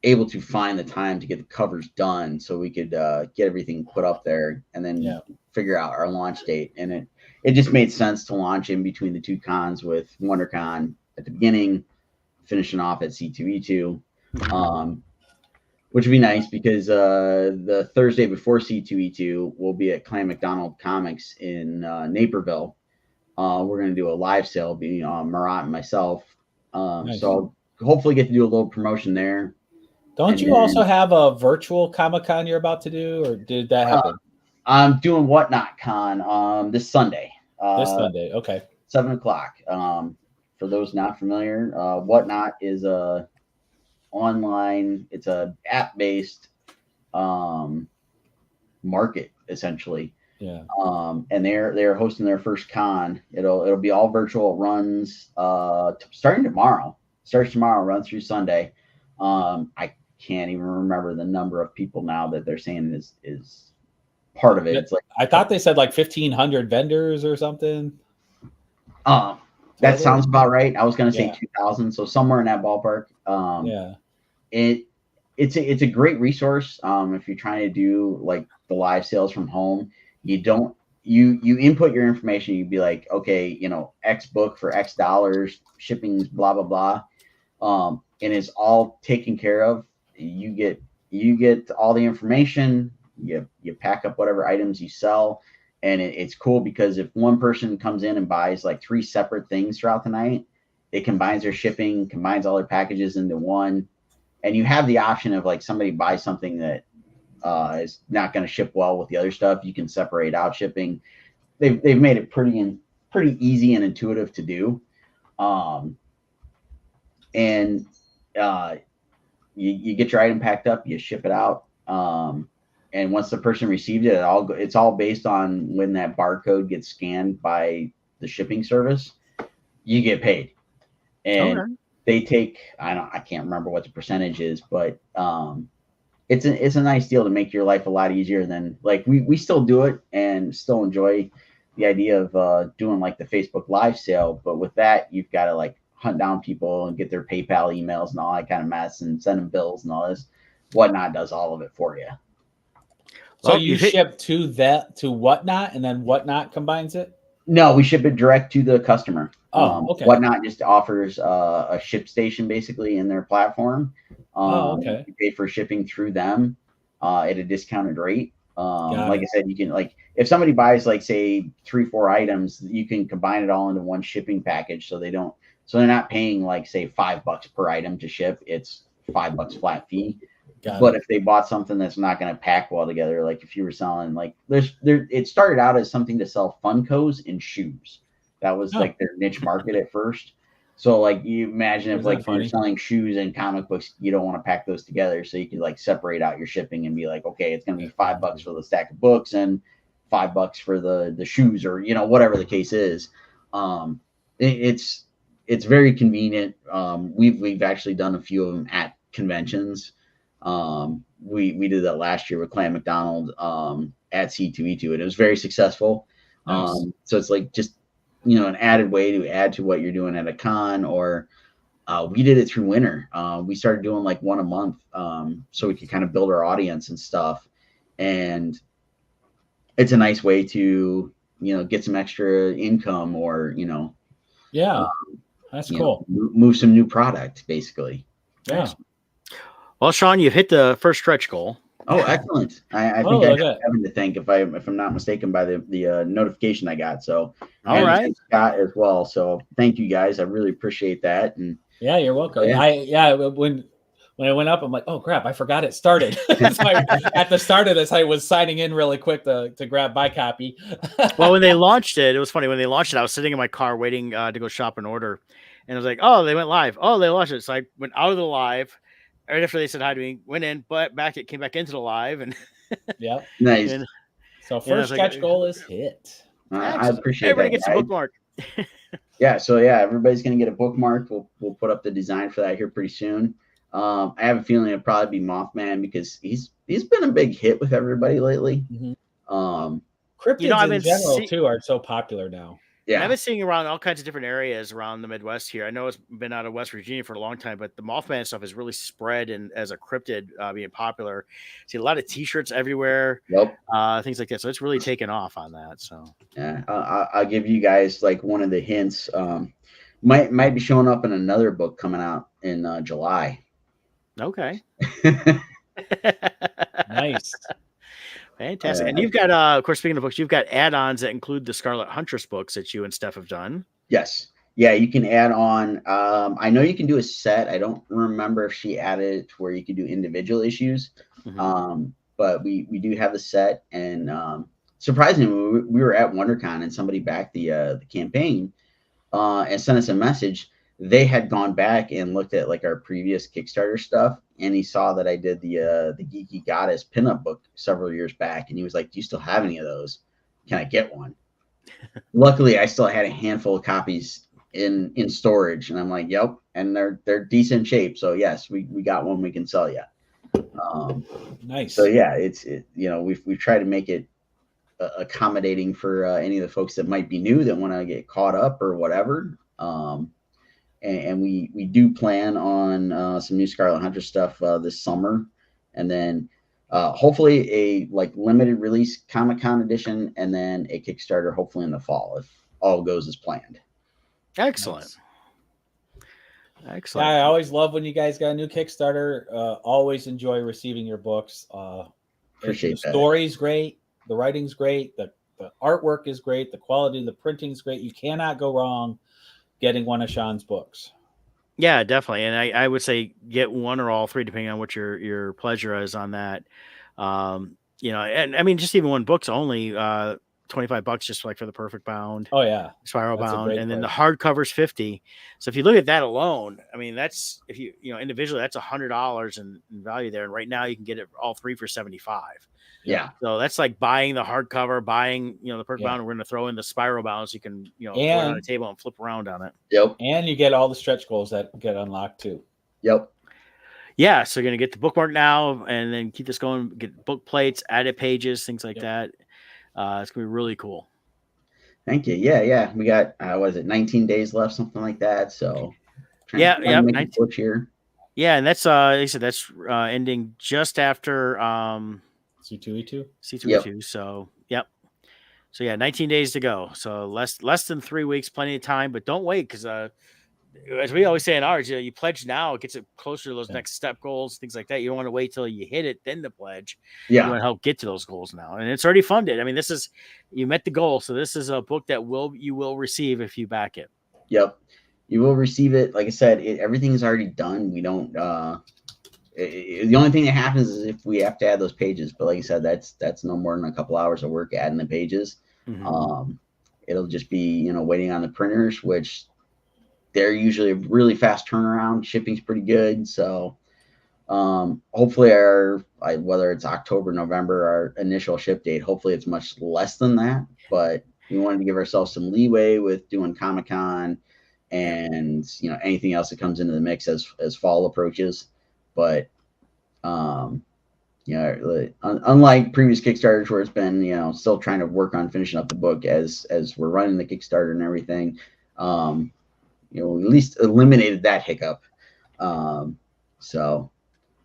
able to find the time to get the covers done so we could get everything put up there, and then figure out our launch date. And it just made sense to launch in between the 2 cons, with WonderCon at the beginning, finishing off at C2E2, which would be nice, because the Thursday before C2E2 we'll be at Clan McDonald Comics in Naperville. We're going to do a live sale, be Marat and myself. Nice. So I'll hopefully get to do a little promotion there. Don't you also have a virtual Comic-Con you're about to do, or did that happen? I'm doing Whatnot Con this Sunday. This Sunday, okay. 7:00. For those not familiar, Whatnot is a online, it's a app-based market, essentially. Yeah. And they're hosting their first con. It'll be all virtual. It runs starting tomorrow. Starts tomorrow, runs through Sunday. I can't even remember the number of people now that they're saying is part of it. It's like, I thought they said like 1,500 vendors or something. That sounds about right. I was going to say 2,000, so somewhere in that ballpark. It's a great resource if you're trying to do like the live sales from home. You input your information. You'd be like, okay, X book for X dollars, shipping's blah blah blah, and it's all taken care of. You get all the information. You pack up whatever items you sell, and it's cool, because if one person comes in and buys like 3 separate things throughout the night, it combines their shipping, combines all their packages into one, and you have the option of, like, somebody buys something that is not going to ship well with the other stuff, you can separate out shipping. They've made it pretty easy and intuitive to do, and you get your item packed up, you ship it out, and once the person received it, it's all based on when that barcode gets scanned by the shipping service, you get paid. And they take, I can't remember what the percentage is, but it's a nice deal to make your life a lot easier than, like, we still do it and still enjoy the idea of doing like the Facebook live sale, but with that you've got to like hunt down people and get their PayPal emails and all that kind of mess and send them bills and all this. Whatnot does all of it for you. So you ship to Whatnot, and then Whatnot combines it? No, we ship it direct to the customer. Okay. Whatnot just offers a ship station basically in their platform. You pay for shipping through them at a discounted rate. Like I said, you can, like, if somebody buys like say 3-4 items, you can combine it all into one shipping package, so they're not paying like say $5 per item to ship. It's $5 flat fee. But if they bought something that's not going to pack well together, like if you were selling, like, it started out as something to sell Funkos and shoes. That was like their niche market at first. So like, you imagine if like you're selling shoes and comic books, you don't want to pack those together. So you could like separate out your shipping and be like, okay, it's going to be $5 for the stack of books and $5 for the shoes, or, whatever the case is. It's very convenient. We've actually done a few of them at conventions. We did that last year with Clan McDonald at C2E2, and it was very successful. Nice. So it's like just an added way to add to what you're doing at a con. Or we did it through winter. We started doing like one a month, so we could kind of build our audience and stuff. And it's a nice way to get some extra income, or Yeah, that's cool. move some new product, basically. Yeah. Well, Sean, you've hit the first stretch goal. Oh, excellent! I think I have Evan to thank, if I'm not mistaken, by the notification I got. So, all right, Scott as well. So, thank you guys. I really appreciate that. And yeah, you're welcome. When I went up, I'm like, oh crap, I forgot it started. So at the start of this, I was signing in really quick to grab my copy. Well, when they launched it, it was funny. When they launched it, I was sitting in my car waiting to go shop and order, and I was like, oh, they went live. Oh, they launched it. So I went out of the live. Right after they said hi to me, went in, but it came back into the live, and yeah, nice. And, so first stretch goal is hit. I appreciate everybody that. Everybody gets a bookmark. Yeah, so yeah, everybody's gonna get a bookmark. We'll put up the design for that here pretty soon. I have a feeling it'll probably be Mothman, because he's been a big hit with everybody lately. Mm-hmm. Cryptids in general too are so popular now. Yeah, I've been seeing around all kinds of different areas around the Midwest here. I know it's been out of West Virginia for a long time, but the Mothman stuff has really spread, and as a cryptid being popular. See a lot of T-shirts everywhere, things like that. So it's really taken off on that. So yeah, I'll give you guys like one of the hints. Might be showing up in another book coming out in July. Okay. Nice. Fantastic. And you've got, of course, speaking of books, you've got add-ons that include the Scarlet Huntress books that you and Steph have done. Yes. Yeah, you can add on. I know you can do a set. I don't remember if she added it to where you could do individual issues. Mm-hmm. But we do have the set. And surprisingly, we were at WonderCon, and somebody backed the campaign and sent us a message. They had gone back and looked at like our previous Kickstarter stuff, and he saw that I did the Geeky Goddess pinup book several years back, and he was like, "Do you still have any of those? Can I get one?" Luckily, I still had a handful of copies in storage, and I'm like, "Yep," and they're decent shape. So yes, we got one we can sell you. Nice. So yeah, we've tried to make it accommodating for any of the folks that might be new that want to get caught up or whatever. And we do plan on some new Scarlet Hunter stuff this summer, and then hopefully a like limited release Comic-Con edition, and then a Kickstarter hopefully in the fall if all goes as planned. Excellent. Nice. Excellent. Yeah, I always love when you guys got a new Kickstarter. Always enjoy receiving your books. Appreciate the story's great, the writing's great, the artwork is great, the quality of the printing is great. You cannot go wrong getting one of Sean's books. Yeah, definitely. And I would say get one or all three, depending on what your pleasure is on that. And I mean, just even one book's only $25 just like for the perfect bound. Oh yeah. Spiral bound. And then the hardcover's $50. So if you look at that alone, I mean, that's, if you individually, that's $100 in value there. And right now you can get it all three for $75. Yeah. So that's like buying the hardcover, buying, the perfect bound. And we're going to throw in the spiral bound so you can, put it on a table and flip around on it. Yep. And you get all the stretch goals that get unlocked too. Yep. Yeah. So you're going to get the bookmark now and then keep this going, get book plates, added pages, things like that. It's going to be really cool. Thank you. Yeah. We got, 19 days left, something like that. So yeah. 19 here. Yeah. And that's, they said that's ending just after, C2E2. C2E2. Yep. So, yep. So yeah, 19 days to go. So less than 3 weeks, plenty of time, but don't wait. Cause, as we always say in ours, you pledge now, it gets it closer to those next step goals, things like that. You don't want to wait till you hit it, then to pledge. Yeah. You want to help get to those goals now. And it's already funded. I mean, you met the goal. So this is a book that you will receive if you back it. Yep. You will receive it. Like I said, everything is already done. We don't, the only thing that happens is if we have to add those pages, but like I said, that's no more than a couple hours of work adding the pages. Mm-hmm. It'll just be, waiting on the printers, which they're usually a really fast turnaround. Shipping's pretty good. So, hopefully whether it's October, November, our initial ship date, hopefully it's much less than that, but we wanted to give ourselves some leeway with doing Comic-Con and anything else that comes into the mix as fall approaches. But unlike previous Kickstarters where it's been still trying to work on finishing up the book as we're running the Kickstarter and everything, we at least eliminated that hiccup. So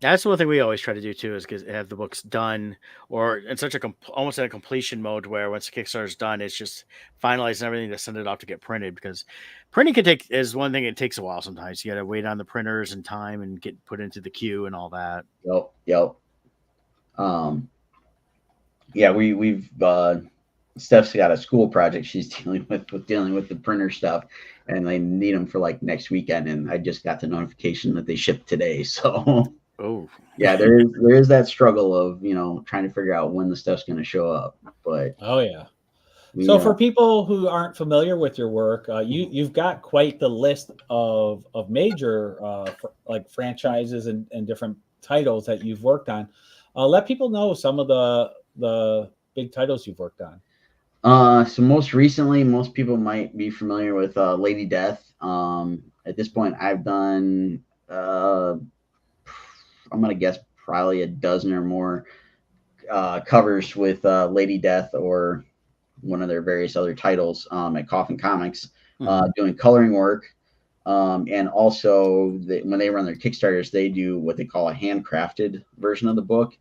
that's one thing we always try to do too, is have the books done or in such almost in a completion mode where once the Kickstarter's done, it's just finalizing everything to send it off to get printed, because printing is one thing. It takes a while sometimes. You got to wait on the printers and time and get put into the queue and all that. Yep. We've Steph's got a school project she's dealing with the printer stuff, and they need them for like next weekend, and I just got the notification that they shipped today. So yeah, there is that struggle of trying to figure out when the stuff's going to show up. But so for people who aren't familiar with your work, you've got quite the list of major like franchises and different titles that you've worked on. Let people know some of the big titles you've worked on. So most recently, most people might be familiar with Lady Death. At this point, I've done I'm gonna guess probably a dozen or more covers with Lady Death or one of their various other titles at Coffin Comics, doing coloring work. And also when they run their Kickstarters, they do what they call a handcrafted version of the book,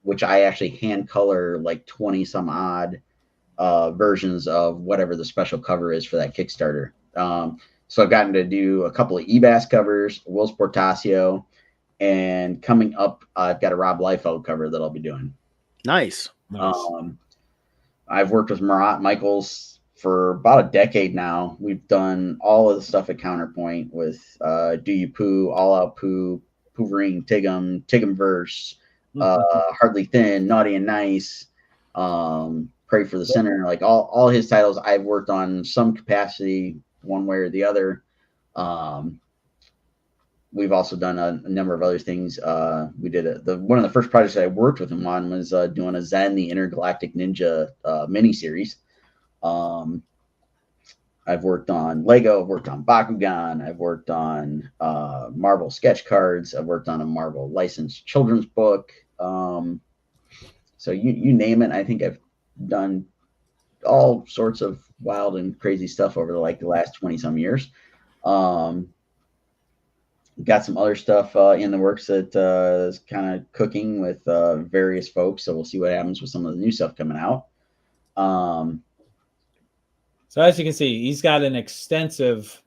which I actually hand color like 20 some odd versions of whatever the special cover is for that Kickstarter. So I've gotten to do a couple of eBass covers, Will Sportasio, and coming up, I've got a Rob Liefeld cover that I'll be doing. Nice. I've worked with Marat Michaels for about a decade now. We've done all of the stuff at Counterpoint with Do You Poo, All Out Poo, Poovering, Tigum Verse, Hardly Thin, Naughty and Nice, Pray for the Sinner. Like all his titles I've worked on some capacity one way or the other. We've also done a number of other things. We did one of the first projects I worked with him on was doing a Zen the Intergalactic Ninja miniseries. I've worked on Lego, I've worked on Bakugan, I've worked on Marvel sketch cards, I've worked on a Marvel licensed children's book. So you name it. I think I've done all sorts of wild and crazy stuff over the last 20 some years. Got some other stuff in the works that is kind of cooking with various folks. So we'll see what happens with some of the new stuff coming out. So as you can see, he's got an extensive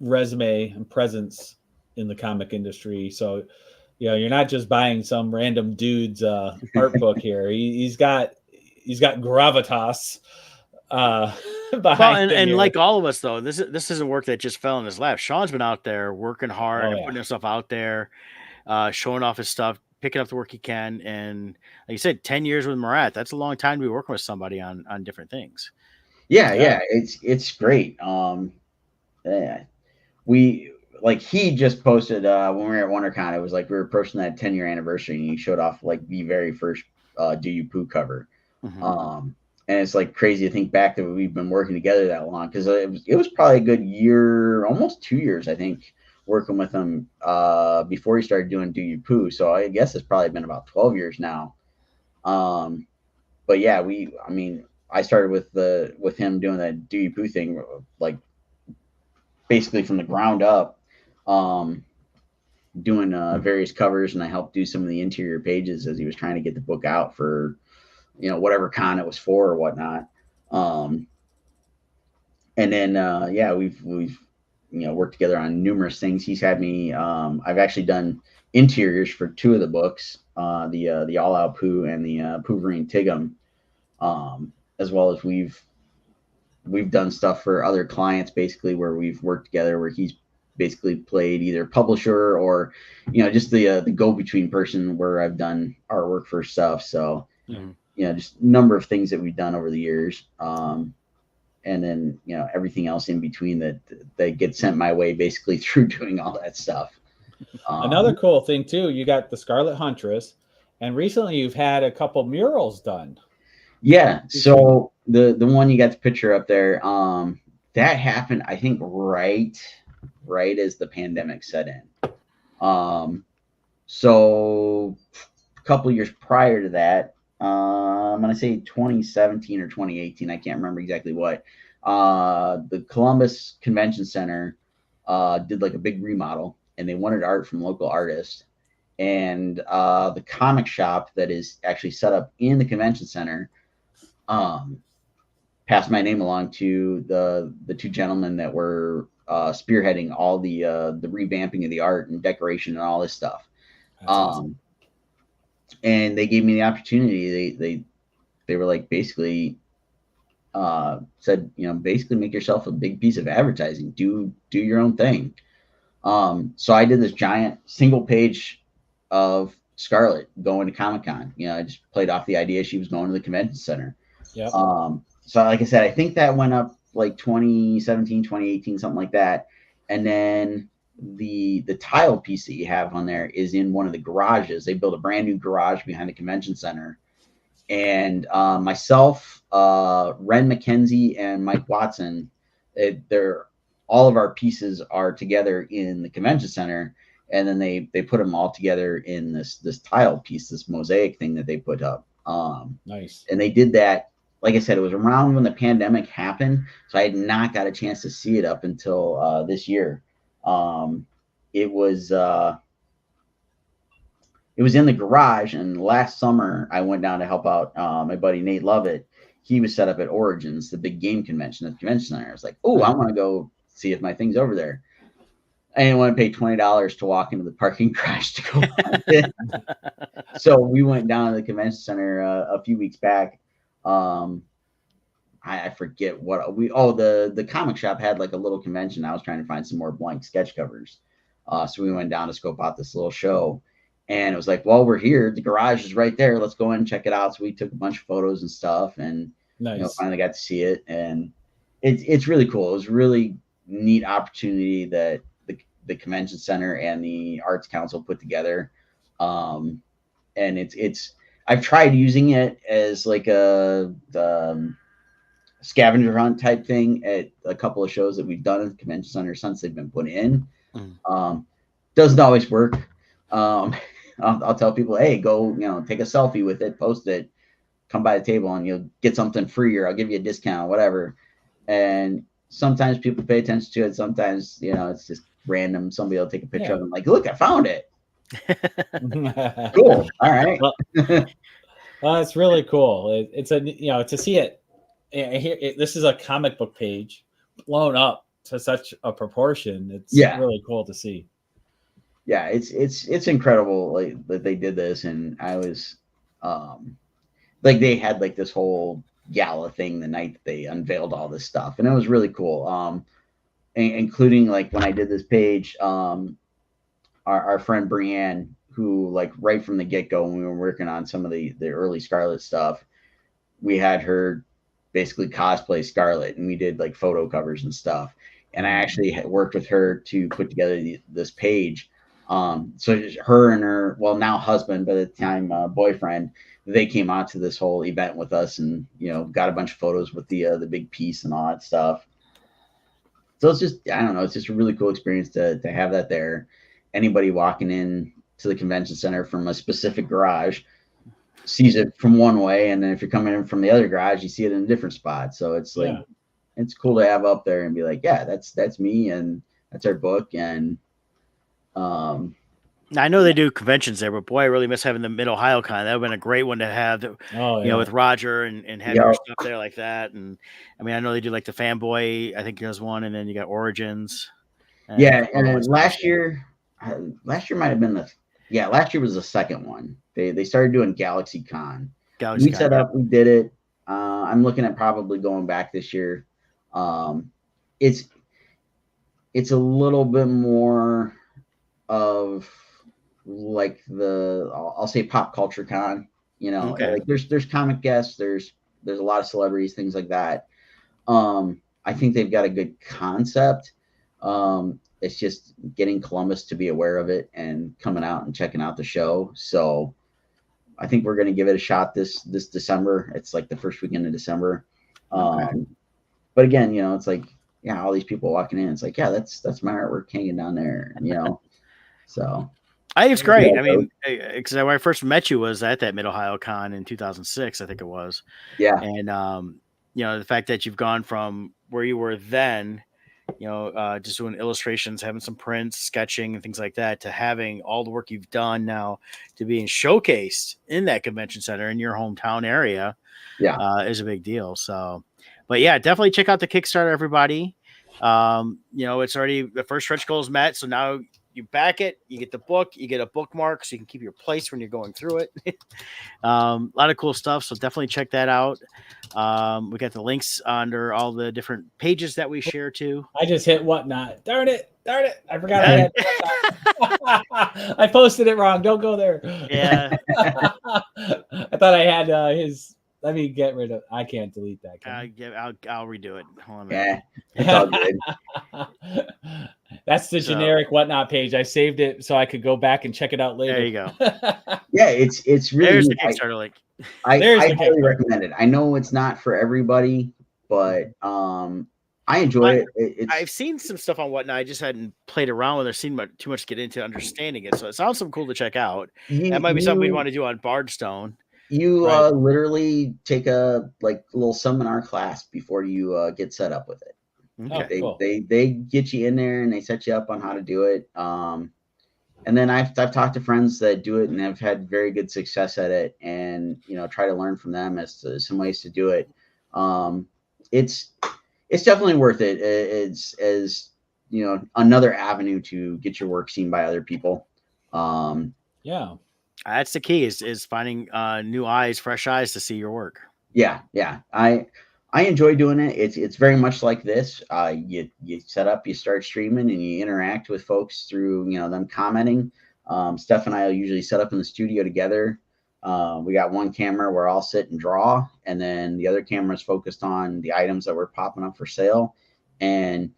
resume and presence in the comic industry. So, you're not just buying some random dude's art book here. He's got gravitas. And like all of us, though, this isn't work that just fell in his lap. Sean's been out there working hard and putting himself out there, showing off his stuff, picking up the work he can. And like you said, 10 years with Marat, that's a long time to be working with somebody on different things. Yeah, it's great. He just posted when we were at WonderCon, it was like we were approaching that 10-year anniversary, and he showed off like the very first Do You Poo cover. And it's like crazy to think back that we've been working together that long, because it was probably a good year, almost 2 years, I think, working with him before he started doing Do You Poo. So I guess it's probably been about 12 years now. But yeah, I started with him doing that Do You Poo thing, like basically from the ground up, doing various covers, and I helped do some of the interior pages as he was trying to get the book out for whatever con it was for or whatnot. And then we've worked together on numerous things. He's had me I've actually done interiors for 2 of the books, the All Out Poo and the Poovering Tigum, as well as we've done stuff for other clients, basically, where we've worked together, where he's basically played either publisher or just the go-between person, where I've done artwork for stuff. So just a number of things that we've done over the years. And then, everything else in between that gets sent my way, basically through doing all that stuff. Another cool thing too, you got the Scarlet Huntress, and recently you've had a couple murals done. Yeah. So the one you got the picture up there, that happened, I think, right as the pandemic set in. So a couple of years prior to that, I'm going to say 2017 or 2018, I can't remember exactly what, the Columbus Convention Center did like a big remodel, and they wanted art from local artists. And the comic shop that is actually set up in the convention center passed my name along to the two gentlemen that were spearheading all the revamping of the art and decoration and all this stuff. Awesome. And they gave me the opportunity. They were like, basically said, basically make yourself a big piece of advertising. Do your own thing. So I did this giant single page of Scarlett going to Comic-Con. I just played off the idea she was going to the convention center. Yeah. So like I said, I think that went up like 2017, 2018, something like that. And then the tile piece that you have on there is in one of the garages. They built a brand new garage behind the convention center. And myself, Ren McKenzie, and Mike Watson, all of our pieces are together in the convention center. And then they put them all together in this tile piece, this mosaic thing that they put up. Nice. And they did that. Like I said, it was around when the pandemic happened, so I had not got a chance to see it up until this year. It was in the garage, and last summer I went down to help out my buddy Nate Lovett. He was set up at Origins, the big game convention at the convention center. I was like, oh, I want to go see if my thing's over there. I didn't want to pay $20 to walk into the parking garage to go find it. So we went down to the convention center a few weeks back. I forget what the comic shop had like a little convention. I was trying to find some more blank sketch covers. So we went down to scope out this little show, and it was like, well, we're here. The garage is right there. Let's go in and check it out. So we took a bunch of photos and stuff, and finally got to see it. And it's really cool. It was a really neat opportunity that the convention center and the Arts Council put together. And I've tried using it as like a scavenger hunt type thing at a couple of shows that we've done at the convention center since they've been put in. Doesn't always work. I'll tell people, hey, go, take a selfie with it, post it, come by the table, and you'll get something free, or I'll give you a discount, whatever. And sometimes people pay attention to it. Sometimes, it's just random. Somebody will take a picture of them, like, look, I found it. Cool. All right. Well, it's really cool. It's to see it. This is a comic book page blown up to such a proportion. It's really cool to see. Yeah, it's incredible, like, that they did this. And I was like, they had like this whole gala thing the night that they unveiled all this stuff, and it was really cool. Including, like, when I did this page, our friend Brianne, who, like, right from the get-go, when we were working on some of the early Scarlett stuff, we had her basically cosplay Scarlett, and we did like photo covers and stuff. And I actually worked with her to put together this page. So her and her, well, now husband, but at the time boyfriend, they came out to this whole event with us, and got a bunch of photos with the big piece and all that stuff. So it's just, I don't know, it's just a really cool experience to have that there. Anybody walking in to the convention center from a specific garage sees it from one way, and then if you're coming in from the other garage, you see it in a different spot. So it's like, it's cool to have up there and be like, yeah, that's me, and that's our book. And I know they do conventions there, but boy, I really miss having the Mid Ohio Con. That would have been a great one to have, with Roger and have your stuff there like that. And I mean, I know they do like the Fanboy, I think there's one, and then you got Origins. And then last year might have been last year was the second one. They started doing Galaxy Con. We set up, we did it. I'm looking at probably going back this year. It's a little bit more of like I'll say pop culture con, like there's comic guests, there's a lot of celebrities, things like that. I think they've got a good concept. It's just getting Columbus to be aware of it and coming out and checking out the show. So I think we're going to give it a shot this December. It's like the first weekend of December. But again, it's like, yeah, all these people walking in, it's like, yeah, that's my artwork hanging down there, so. I think it's great. I mean, because when I first met you was at that Mid Ohio Con in 2006, I think it was. Yeah. And the fact that you've gone from where you were then, just doing illustrations, having some prints, sketching, and things like that, to having all the work you've done now to being showcased in that convention center in your hometown area, is a big deal. So, but yeah, definitely check out the Kickstarter, everybody. It's already the first stretch goal is met, so now you back it, you get the book, you get a bookmark so you can keep your place when you're going through it. A lot of cool stuff, so definitely check that out. We got the links under all the different pages that we share too. I just hit whatnot. Darn it. I forgot I had I posted it wrong. Don't go there. Yeah. I thought I had his. Let me get rid of. I can't delete that. I'll redo it. Hold on. Yeah, it's all good. That's the generic whatnot page. I saved it so I could go back and check it out later. There you go. Yeah, it's really. There's the Kickstarter link. I highly recommend it. I know it's not for everybody, but I enjoy it. I've seen some stuff on whatnot. I just hadn't played around with or seen too much to get into understanding it. So it sounds cool to check out. That might be something we'd want to do on Bardstone. You literally take a little seminar class before you get set up with it. Okay. Cool. They get you in there and they set you up on how to do it. And then I've talked to friends that do it and have had very good success at it, and try to learn from them as to some ways to do it. It's definitely worth it. It's another avenue to get your work seen by other people. Yeah. That's the key is finding new eyes, fresh eyes to see your work. Yeah. I enjoy doing it. It's very much like this. You set up, you start streaming, and you interact with folks through them commenting. Steph and I will usually set up in the studio together. We got one camera where I'll sit and draw, and then the other camera is focused on the items that we're popping up for sale. And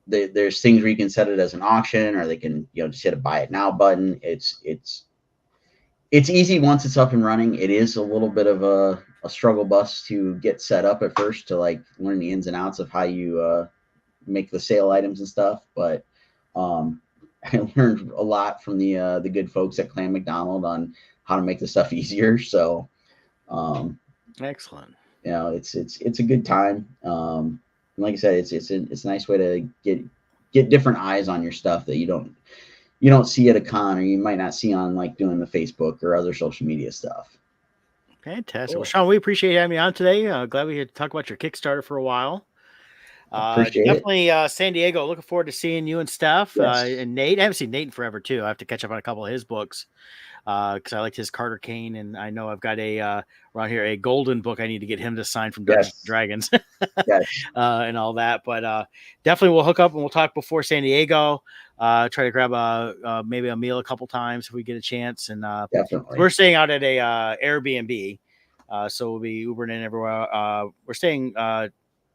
there's things where you can set it as an auction, or they can just hit a buy it now button. It's easy once it's up and running. It is a little bit of a struggle bus to get set up at first, to learn the ins and outs of how you make the sale items and stuff. But I learned a lot from the good folks at Clan McDonald on how to make the stuff easier. So excellent. It's a good time. Like I said, it's a nice way to get different eyes on your stuff that you don't see at a con, or you might not see on doing the Facebook or other social media stuff. Fantastic. Cool. Well, Sean, we appreciate having you on today. Glad we could talk about your Kickstarter for a while. Definitely San Diego. Looking forward to seeing you and Steph. Yes. And Nate. I haven't seen Nate in forever too. I have to catch up on a couple of his books because I liked his Carter Kane, and I know I've got around here a golden book I need to get him to sign from Dungeons and Dragons. Yes. And all that. But definitely we'll hook up and we'll talk before San Diego. Try to grab maybe a meal a couple times if we get a chance. And we're staying out at a Airbnb, so we'll be Ubering in everywhere. We're staying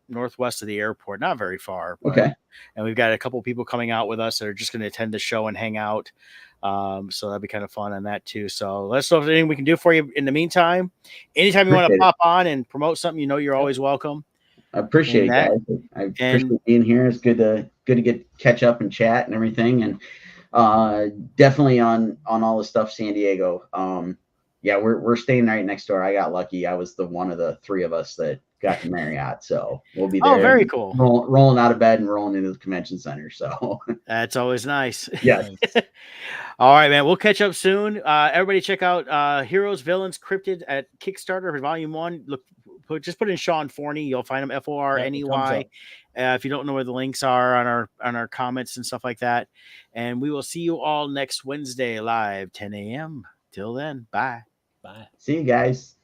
northwest of the airport, not very far. But, okay. And we've got a couple people coming out with us that are just going to attend the show and hang out. So that'd be kind of fun on that too. So let us know if there's anything we can do for you in the meantime. Anytime you want to pop on and promote something, you're always welcome. I appreciate it, guys. I appreciate being here. It's good to catch up and chat and everything. And definitely on all the stuff San Diego. We're staying right next door. I got lucky. I was the one of the three of us that got to Marriott, so we'll be there. Oh, very cool. Rolling out of bed and rolling into the convention center. So that's always nice. Yes. All right, man. We'll catch up soon. Everybody check out Heroes, Villains, Cryptid at Kickstarter Volume 1. Just put in Sean Forney. You'll find him, Forney. If you don't know where the links are on our comments and stuff like that. And we will see you all next Wednesday live, 10 a.m. Till then, bye. See you guys.